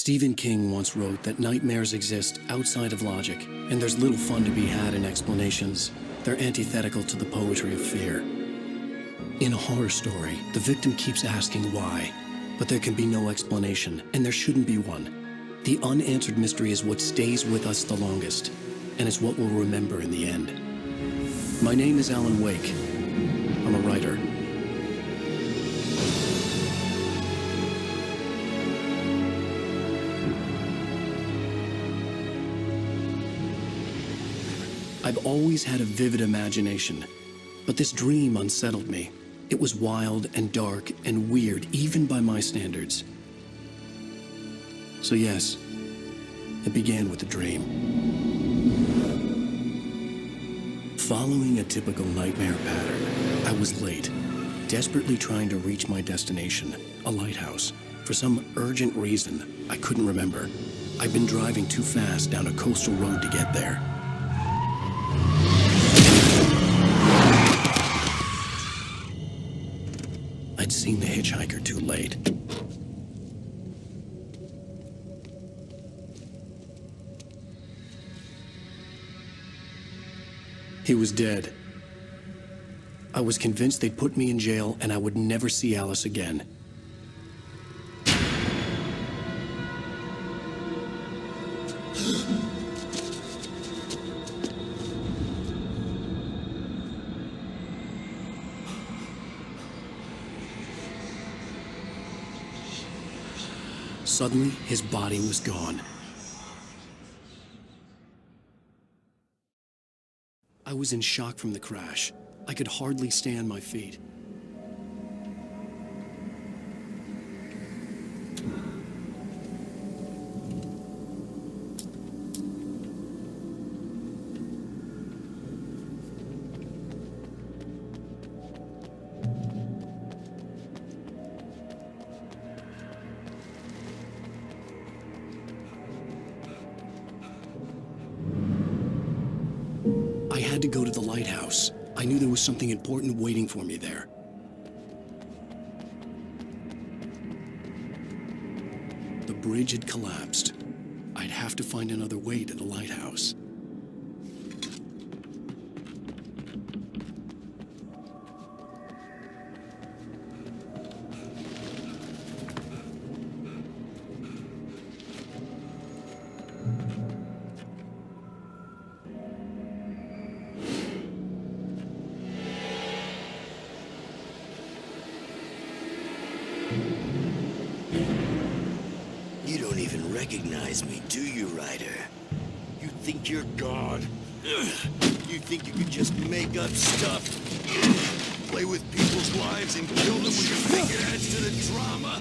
Stephen King once wrote that nightmares exist outside of logic, and there's little fun to be had in explanations. They're antithetical to the poetry of fear. In a horror story, the victim keeps asking why, but there can be no explanation, and there shouldn't be one. The unanswered mystery is what stays with us the longest, and it's what we'll remember in the end. My name is Alan Wake. I'm a writer. I've always had a vivid imagination, but this dream unsettled me. It was wild and dark and weird, even by my standards. So yes, it began with a dream. Following a typical nightmare pattern, I was late, desperately trying to reach my destination, a lighthouse. For some urgent reason, I couldn't remember. I'd been driving too fast down a coastal road to get there. I'd seen the hitchhiker too late. He was dead. I was convinced they'd put me in jail and I would never see Alice again. Suddenly, his body was gone. I was in shock from the crash. I could hardly stay on my feet. I had to go to the lighthouse. I knew there was something important waiting for me there. The bridge had collapsed. I'd have to find another way to the lighthouse. You don't even recognize me, do you, Ryder? You think you're God? You think you could just make up stuff? Play with people's lives and kill them when you think it adds to the drama?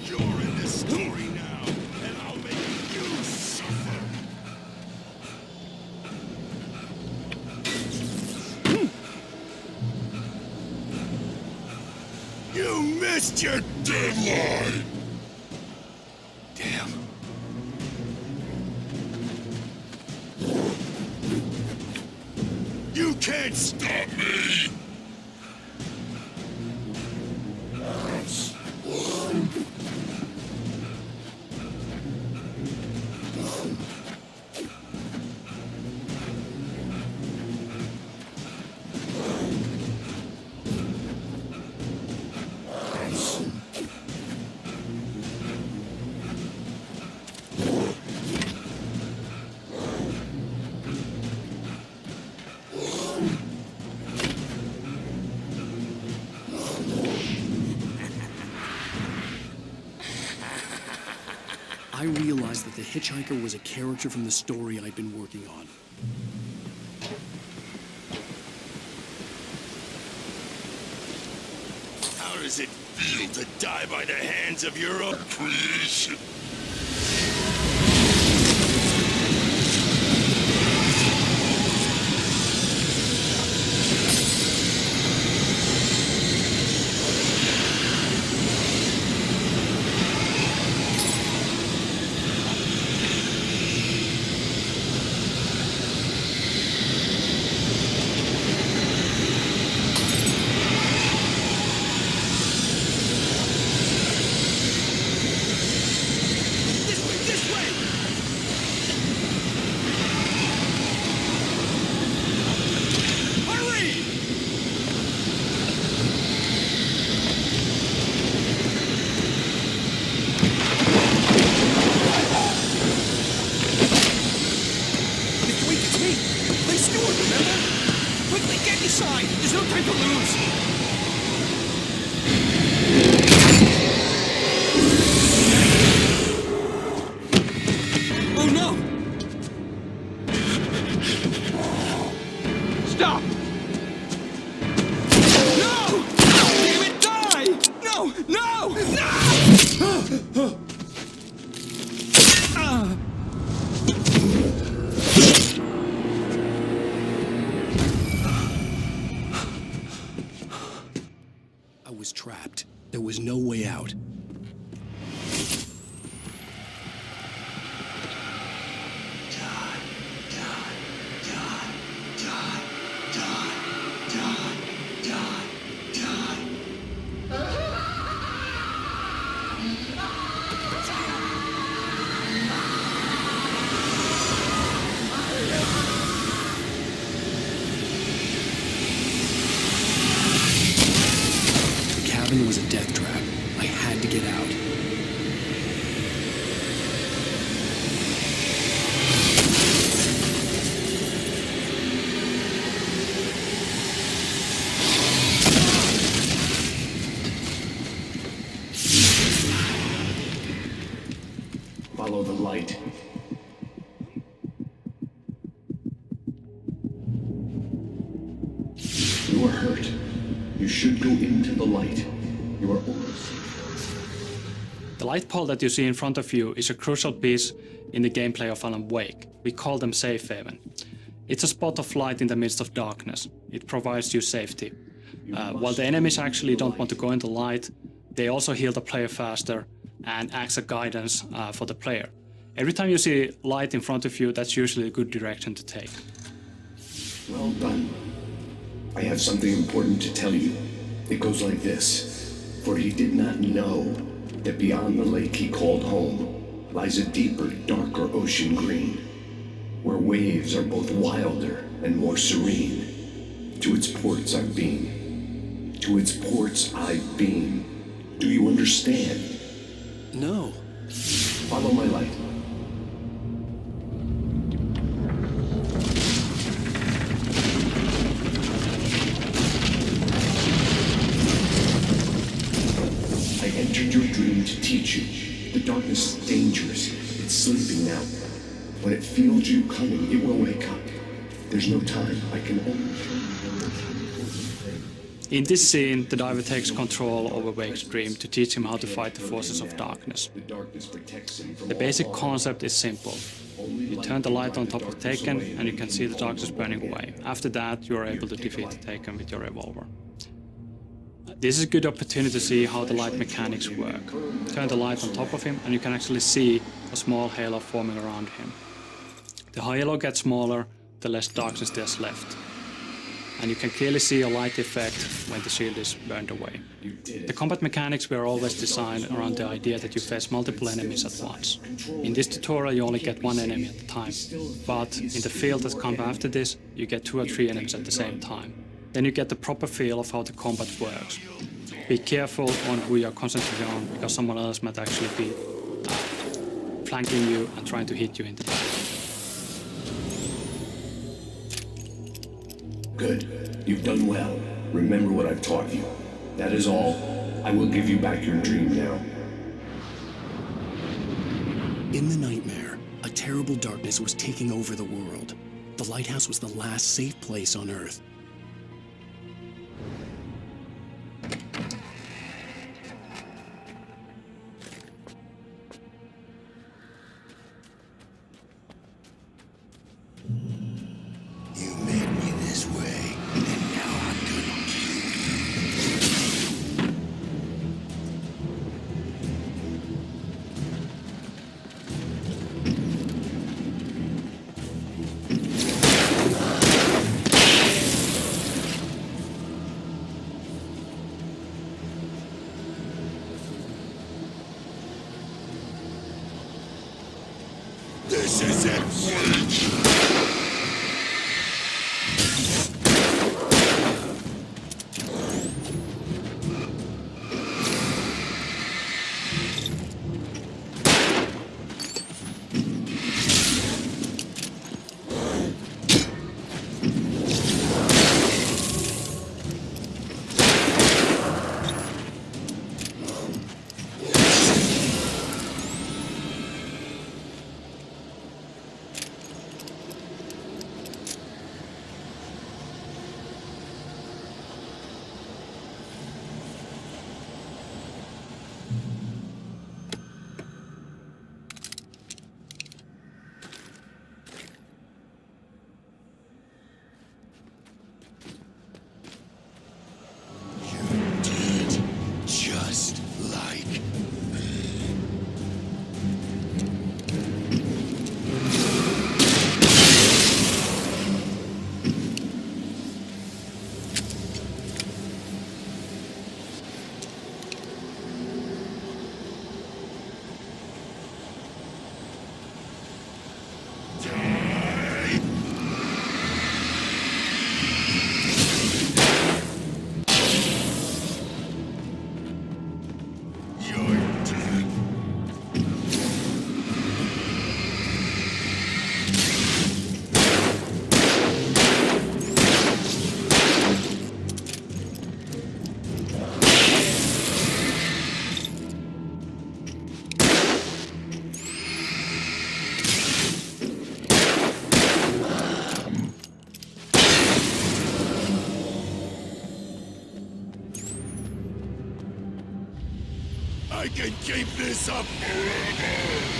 You're in this story now, and I'll make you suffer. You missed your deadline! Damn. You can't stop me! I realized that the hitchhiker was a character from the story I'd been working on. How does it feel to die by the hands of your own creation? side! There's no time to lose! Oh no! Stop! No! Damn it, die! No! No! No! I was trapped. There was no way out. The cabin was a death trap. I had to get out. Follow the light. You are hurt. You should go into the light. You are almost. The light pole that you see in front of you is a crucial piece in the gameplay of Alan Wake. We call them safe haven. It's a spot of light in the midst of darkness. It provides you safety. While the enemies actually don't want to go into light, they also heal the player faster and acts as guidance for the player. Every time you see light in front of you, that's usually a good direction to take. Well done. I have something important to tell you. It goes like this. For he did not know that beyond the lake he called home lies a deeper, darker ocean green, where waves are both wilder and more serene. To its ports I've been. To its ports I've been. Do you understand? No. Follow my light. I entered your dream to teach you. The darkness is dangerous. It's sleeping now. When it feels you coming, it will wake up. There's no time. I can only show you. In this scene, the diver takes control over Wake's dream to teach him how to fight the forces of darkness. The darkness protects him from The basic concept is simple. You turn the light on top of Taken and you can see the darkness burning away. After that, you are able to defeat the Taken with your revolver. This is a good opportunity to see how the light mechanics work. Turn the light on top of him and you can actually see a small halo forming around him. The halo gets smaller, the less darkness there's left. And you can clearly see a light effect when the shield is burned away. The combat mechanics were always designed around the idea that you face multiple enemies at once. In this tutorial you only get one enemy at a time, but in the field that comes after this, you get 2 or 3 enemies at the same time. Then you get the proper feel of how the combat works. Be careful on who you are concentrating on, because someone else might actually be flanking you and trying to hit you in the back. Good. You've done well. Remember what I've taught you. That is all. I will give you back your dream now. In the nightmare, a terrible darkness was taking over the world. The lighthouse was the last safe place on Earth. You made me this way, and now I'm gonna kill you. This isn't Wake! I can keep this up forever!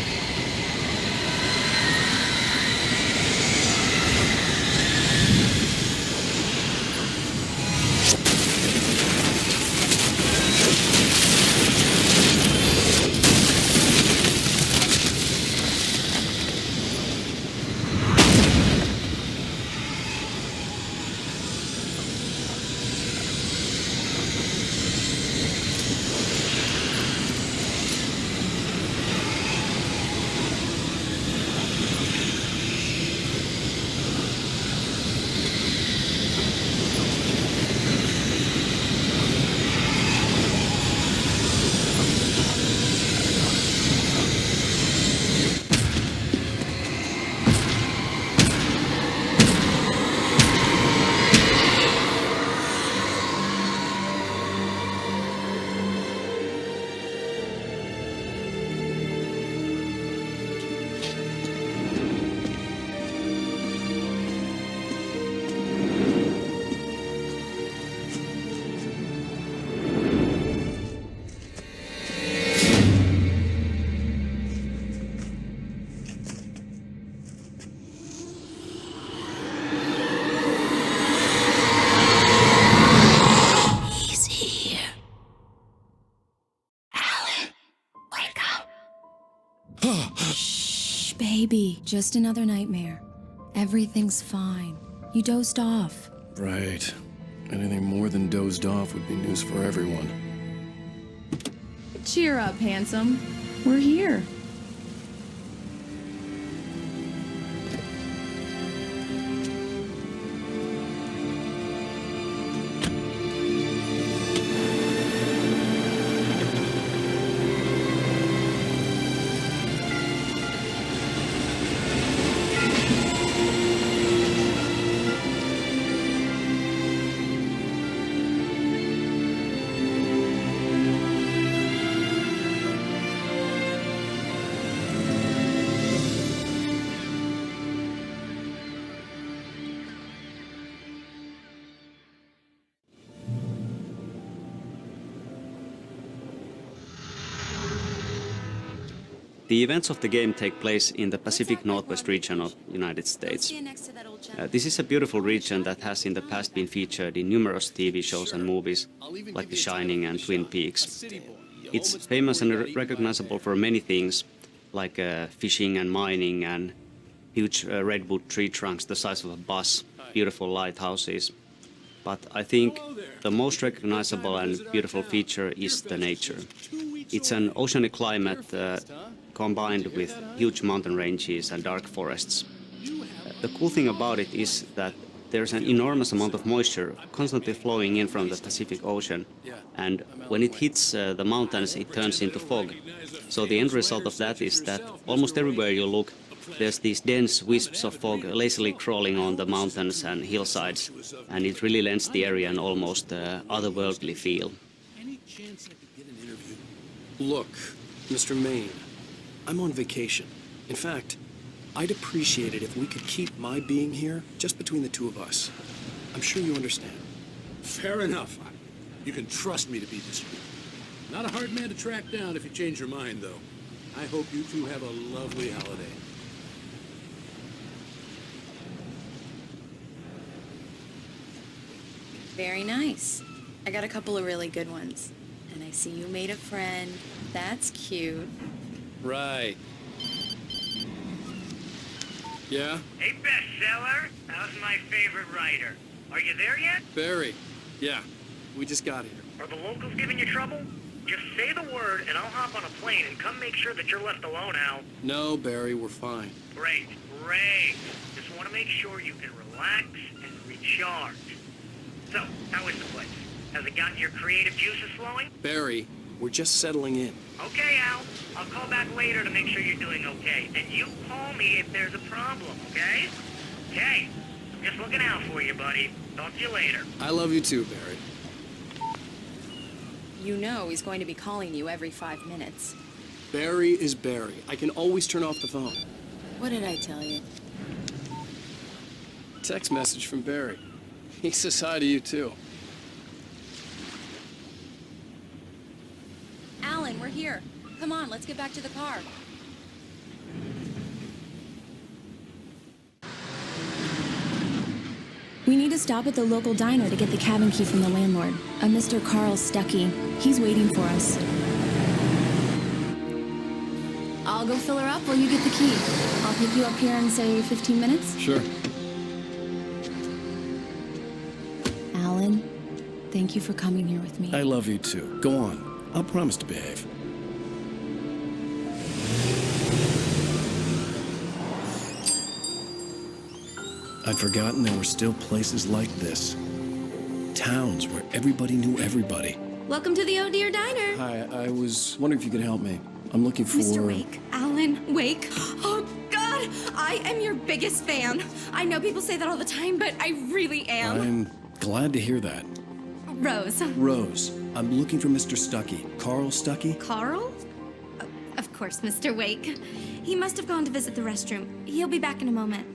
Baby, just another nightmare. Everything's fine. You dozed off. Right. Anything more than dozed off would be news for everyone. Cheer up, handsome. We're here. The events of the game take place in the Pacific Northwest region of the United States. This is a beautiful region that has in the past been featured in numerous TV shows and movies, like The Shining and Twin Peaks. It's famous and recognizable for many things, like fishing and mining and huge redwood tree trunks the size of a bus, beautiful lighthouses. But I think the most recognizable and beautiful feature is the nature. It's an oceanic climate combined with huge mountain ranges and dark forests. The cool thing about it is that there's an enormous amount of moisture constantly flowing in from the Pacific Ocean, and when it hits the mountains it turns into fog. So the end result of that is that almost everywhere you look there's these dense wisps of fog lazily crawling on the mountains and hillsides, and it really lends the area an almost otherworldly feel. Look, Mr. Maine, I'm on vacation. In fact, I'd appreciate it if we could keep my being here just between the two of us. I'm sure you understand. Fair enough. You can trust me to be discreet. Not a hard man to track down if you change your mind, though. I hope you two have a lovely holiday. Very nice. I got a couple of really good ones. And I see you made a friend. That's cute. Right. Yeah? Hey, bestseller. How's my favorite writer? Are you there yet? Barry. Yeah, we just got here. Are the locals giving you trouble? Just say the word and I'll hop on a plane and come make sure that you're left alone, Al. No, Barry, we're fine. Great, great. Just want to make sure you can relax and recharge. So, how is the place? Has it gotten your creative juices flowing? Barry, we're just settling in. Okay, Al. I'll call back later to make sure you're doing okay. And you call me if there's a problem, okay? Okay. I'm just looking out for you, buddy. Talk to you later. I love you too, Barry. You know he's going to be calling you every 5 minutes. Barry is Barry. I can always turn off the phone. What did I tell you? Text message from Barry. He says hi to you too. Alan, we're here. come on, let's get back to the car. We need to stop at the local diner to get the cabin key from the landlord, a Mr. Carl Stuckey. He's waiting for us. I'll go fill her up while you get the key. I'll pick you up here in, say, 15 minutes? Sure. Alan, thank you for coming here with me. I love you too. Go on. I'll promise to behave. I'd forgotten there were still places like this. Towns where everybody knew everybody. Welcome to the Oh Dear Diner. Hi, I was wondering if you could help me. I'm looking for... Mr. Wake. Alan Wake. Oh, God! I am your biggest fan. I know people say that all the time, but I really am. I'm glad to hear that. Rose. Rose, I'm looking for Mr. Stuckey. Carl Stuckey? Carl? Of course, Mr. Wake. He must have gone to visit the restroom. He'll be back in a moment.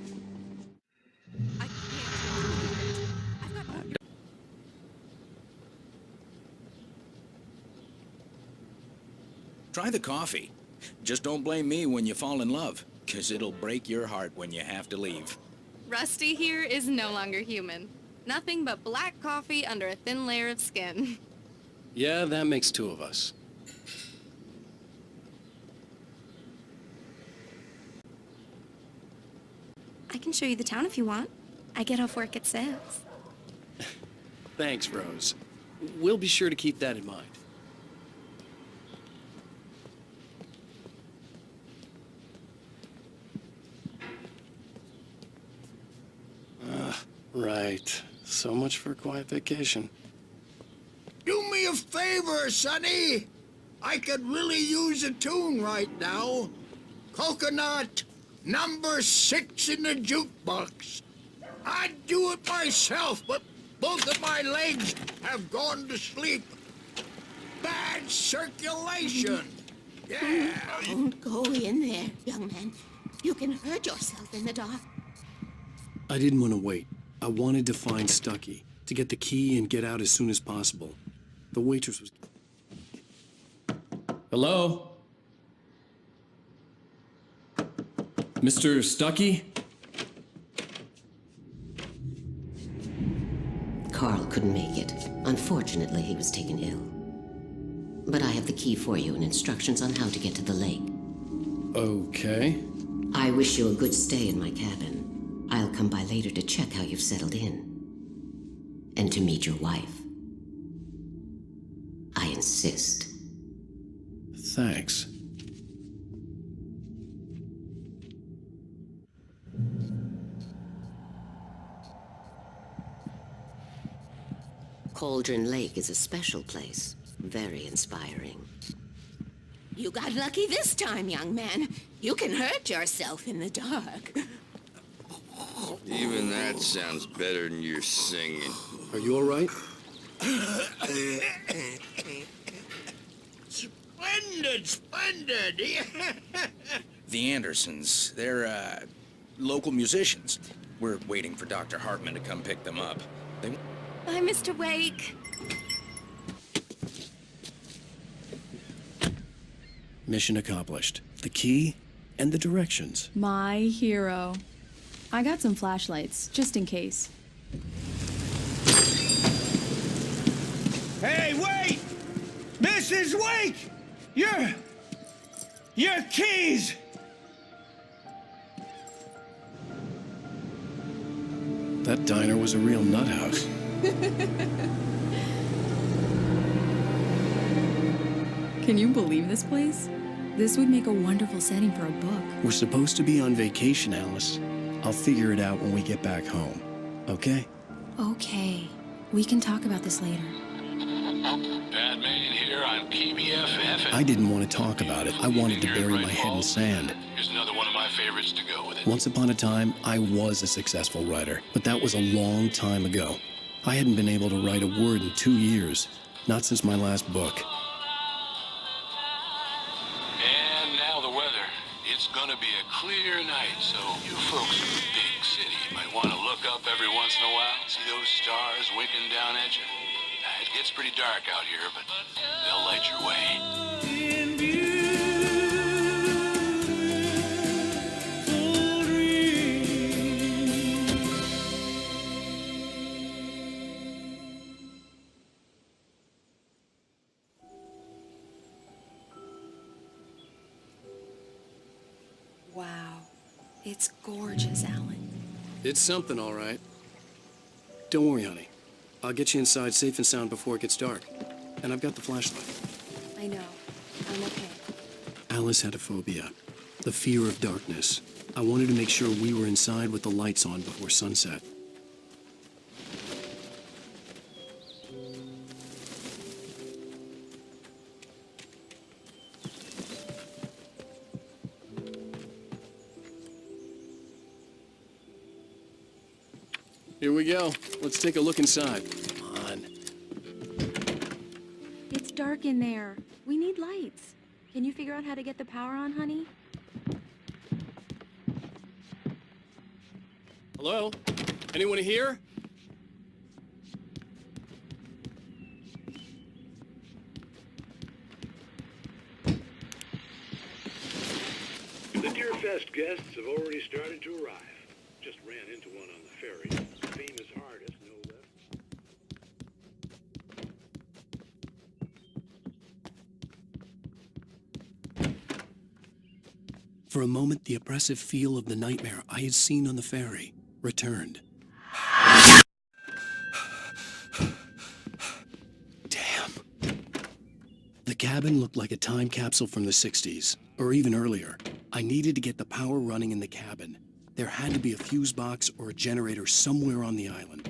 Try the coffee. Just don't blame me when you fall in love, 'cause it'll break your heart when you have to leave. Rusty here is no longer human. Nothing but black coffee under a thin layer of skin. Yeah, that makes two of us. I can show you the town if you want. I get off work at 6. Thanks, Rose. We'll be sure to keep that in mind. Right. So much for a quiet vacation. Do me a favor, Sonny. I could really use a tune right now. Coconut, number 6 in the jukebox. I'd do it myself, but both of my legs have gone to sleep. Bad circulation. Yeah. Don't go in there, young man. You can hurt yourself in the dark. I didn't want to wait. I wanted to find Stuckey, to get the key and get out as soon as possible. The waitress was... Hello? Mr. Stuckey? Carl couldn't make it. Unfortunately, he was taken ill. But I have the key for you and instructions on how to get to the lake. Okay. I wish you a good stay in my cabin. I'll come by later to check how you've settled in. And to meet your wife. I insist. Thanks. Cauldron Lake is a special place. Very inspiring. You got lucky this time, young man. You can hurt yourself in the dark. Even that sounds better than your singing. Are you all right? Splendid, splendid. The Andersons, they're, local musicians. We're waiting for Dr. Hartman to come pick them up. Bye, Mr. Wake. Mission accomplished. The key and the directions. My hero. I got some flashlights, just in case. Hey, wait! Mrs. Wake! Your keys! That diner was a real nut house. Can you believe this place? This would make a wonderful setting for a book. We're supposed to be on vacation, Alice. I'll figure it out when we get back home. Okay? Okay. We can talk about this later. Batman here on PBFF. I didn't want to talk about it. I wanted to bury my head in sand. Here's another one of my favorites to go with it. Once upon a time, I was a successful writer, but that was a long time ago. I hadn't been able to write a word in 2 years, not since my last book. And now the weather. It's gonna be a clear night, so you folks in the big city might want to look up every once in a while, see those stars winking down at you. It gets pretty dark out here, but they'll light your way. It's gorgeous, Alan. It's something, all right. Don't worry, honey. I'll get you inside safe and sound before it gets dark. And I've got the flashlight. I know. I'm okay. Alice had a phobia. The fear of darkness. I wanted to make sure we were inside with the lights on before sunset. Here we go. Let's take a look inside. Come on. It's dark in there. We need lights. Can you figure out how to get the power on, honey? Hello? Anyone here? The Deerfest guests have already started to arrive. Just ran into one on the ferry. Famous artist, no less. For a moment, the oppressive feel of the nightmare I had seen on the ferry returned. Damn. The cabin looked like a time capsule from the 60s, or even earlier. I needed to get the power running in the cabin. There had to be a fuse box or a generator somewhere on the island.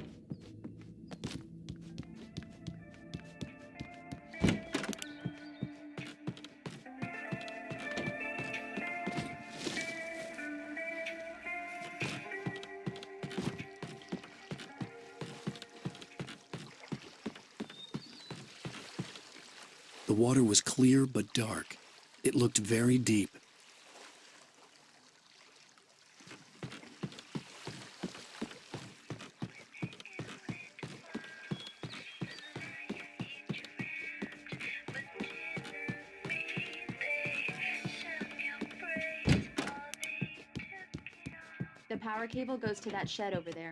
The water was clear but dark. It looked very deep. The power cable goes to that shed over there.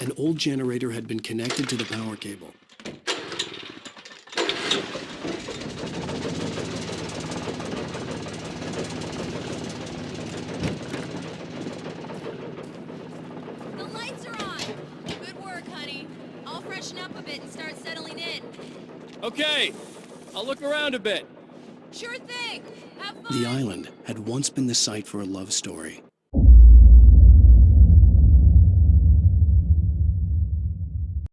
An old generator had been connected to the power cable. The lights are on. Good work, honey. I'll freshen up a bit and start settling in. Okay, I'll look around a bit. Sure thing. Have fun. The island had once been the site for a love story.